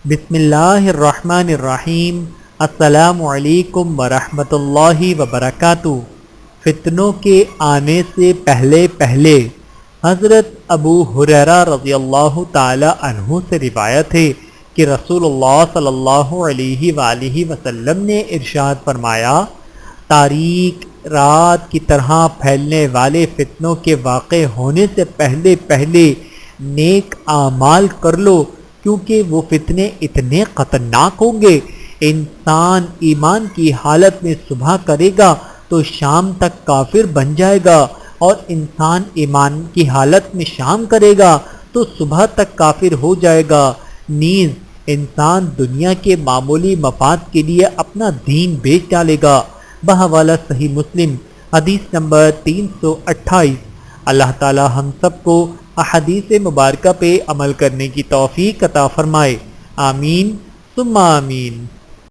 بسم اللہ الرحمن الرحیم۔ السلام علیکم ورحمۃ اللہ وبرکاتہ۔ فتنوں کے آنے سے پہلے حضرت ابو ہریرہ رضی اللہ تعالی عنہ سے روایت ہے کہ رسول اللہ صلی اللہ علیہ وآلہ وسلم نے ارشاد فرمایا، تاریک رات کی طرح پھیلنے والے فتنوں کے واقع ہونے سے پہلے نیک اعمال کر لو، کیونکہ وہ فتنے اتنے خطرناک ہوں گے۔ انسان ایمان کی حالت میں صبح کرے گا تو شام تک کافر بن جائے گا، اور انسان ایمان کی حالت میں شام کرے گا تو صبح تک کافر ہو جائے گا۔ نیز انسان دنیا کے معمولی مفاد کے لیے اپنا دین بیچ ڈالے گا۔ بحوالہ صحیح مسلم حدیث نمبر 328۔ اللہ تعالی ہم سب کو احادیث مبارکہ پہ عمل کرنے کی توفیق عطا فرمائے، آمین ثم آمین۔